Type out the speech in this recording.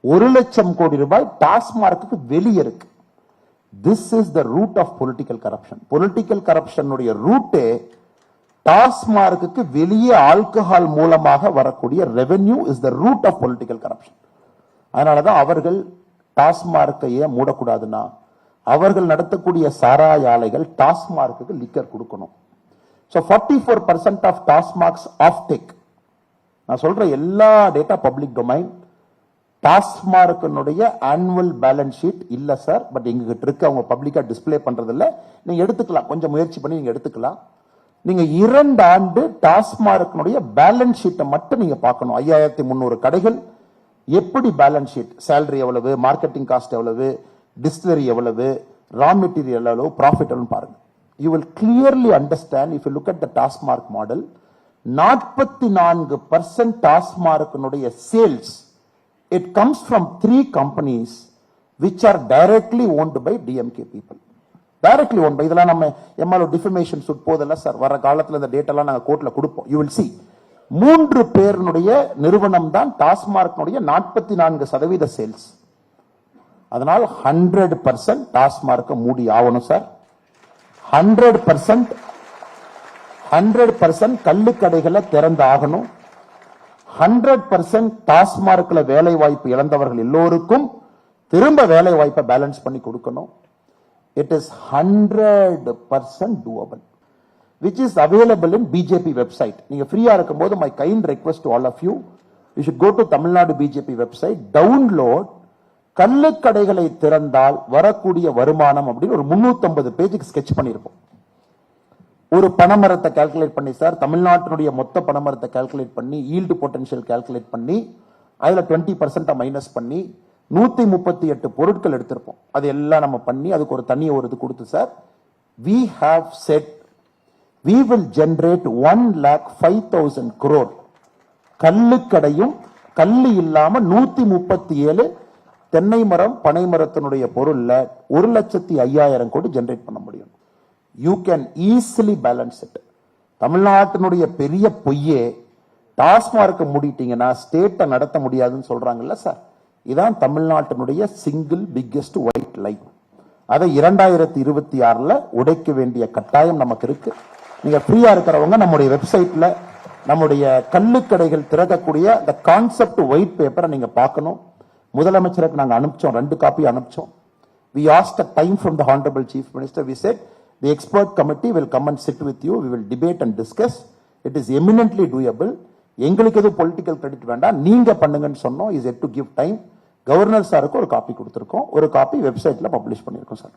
1,00,000 கோடி ரூபாய் டாஸ்மார்க்கு வெளியே இருக்கு. This is the root of political corruption. Political கரப்ஷனுடைய ரூட்டே டாஸ்மார்க்கு வெளியே ஆல்கஹால் மூலமாக வரக்கூடிய revenue is the root of political corruption. அதனாலதான் அவர்கள் டாஸ்மார்க்கை ஏன் மூடக்கூடாதுன்னா, அவர்கள் நடத்தக்கூடிய சாராய ஆலைகள் டாஸ்மார்க்கு லிக்கர் கொடுக்கணும். So 44% of டாஸ்மார்க்ஸ் ஆஃப்டேக். நான் சொல்ற எல்லா டேட்டா பப்ளிக் டொமைன். டாஸ்மார்க்கினுடைய ஆனுவல் பேலன்ஸ் ஷீட் இல்ல சார், பட் எங்ககிட்ட இருக்கு. அவங்க பப்ளிக்கா டிஸ்பிளே பண்றதில்ல. நீங்க எடுத்துக்கலாம், கொஞ்சம் முயற்சி பண்ணி நீங்க எடுத்துக்கலாம். நீங்க 2 ஆண்டு டாஸ்மார்க்கினுடைய பேலன்ஸ் ஷீட்டை மட்டும் நீங்க பார்க்கணும். 5300 கடைகள் எப்படி பேலன்ஸ் ஷீட், சேலரி எவ்வளவு, மார்க்கெட்டிங் காஸ்ட் எவ்வளவு, டிஸ்டிலரி எவ்வளவு, ரா மெட்டீரியல் எவ்வளவு, ப்ராஃபிட் எவ்வளவு பாருங்க. You will clearly understand if you look at the Tasmark model. 44% டாஸ்மார்க்கினுடைய sales, it comes from 3 companies which are directly owned by DMK people. Directly owned by. இதெல்லாம் நம்ம எம்எல்ஓ defamation suit போதல்ல sir, வர காலத்துல இந்த டேட்டாலாம் நாங்க கோர்ட்ல கொடுப்போம். You will see. 3 பேருடைய நிறுவனம் தான் டாஸ்மார்க்கினுடைய 44% சேல்ஸ். அதனால் 100% டாஸ்மார்க்க மூடி ஆகணும் சார். 100% கள்ளுக்கடைகளை திறந்து ஆகணும். 100% டாஸ்மார்க்ல வேலை வாய்ப்பு இழந்தவர்கள் எல்லோருக்கும் திரும்ப வேலை வாய்ப்பை பேலன்ஸ் பண்ணி கொடுக்கணும். It is 100% doable, which is available in BJP website. நீங்க ஃப்ரீயா இருக்கும்போது my kind request to all of you, you should go to Tamil Nadu BJP website, download கள்ளுக்கடைகளை திறந்தால் வரக்கூடிய வருமானம் அப்படின்னு ஒரு 350 பேஜுக்கு ஸ்கெட்ச் பண்ணிருப்போம். ஒரு பணமரத்தை கால்குலேட் பண்ணி சார், தமிழ்நாட்டினுடைய மொத்த பணமரத்தை கால்குலேட் பண்ணி, ஈல்டு பொட்டன்ஷியல் கால்குலேட் பண்ணி, அதுல 20% மைனஸ் பண்ணி 138 பொருட்கள் எடுத்திருப்போம். அது எல்லாம் நம்ம பண்ணி அதுக்கு ஒரு தனி ஒரு இது கொடுத்து sir, we have said we will generate 1,05,000 crore. கள்ளுக்கடையும் கல்லு இல்லாம 137 தென்னை மரம் பனை மரத்தினுடைய பொருள்ல 1,05,000 கோடி ஜெனரேட் பண்ண முடியும். You can easily balance it. தமிழ்நாட்டினுடைய பெரிய பொய்யே டாஸ்மார்க்க மூடிட்டீங்கன்னா ஸ்டேட்டை நடத்த முடியாதுன்னு சொல்றாங்கல்ல சார், இதான் தமிழ்நாட்டினுடைய சிங்கிள் பிக்கெஸ்ட் ஒயிட் லை. அதை 2026ல உடைக்க வேண்டிய கட்டாயம் நமக்கு இருக்கு. நீங்க ஃப்ரீயா இருக்கிறவங்க நம்முடைய வெப்சைட்ல நம்முடைய கள்ளுக்கடைகள் திறக்கக்கூடிய அந்த கான்செப்ட் ஒயிட் பேப்பரை நீங்க பார்க்கணும். முதலமைச்சருக்கு நாங்க அனுப்பிச்சோம், 2 copy அனுப்பிச்சோம். We asked a time from the Honorable Chief Minister. We said the expert committee will come and sit with you. We will debate and discuss. It is eminently doable. எங்களுக்கு எது political credit வேண்டாம், நீங்க பண்ணுங்கன்னு சொன்னோம். Is it to give time. Governor சாருக்கு ஒரு copy கொடுத்திருக்கோம், ஒரு காப்பி வெப்சைட்ல பப்ளிஷ் பண்ணிருக்கோம் சார்.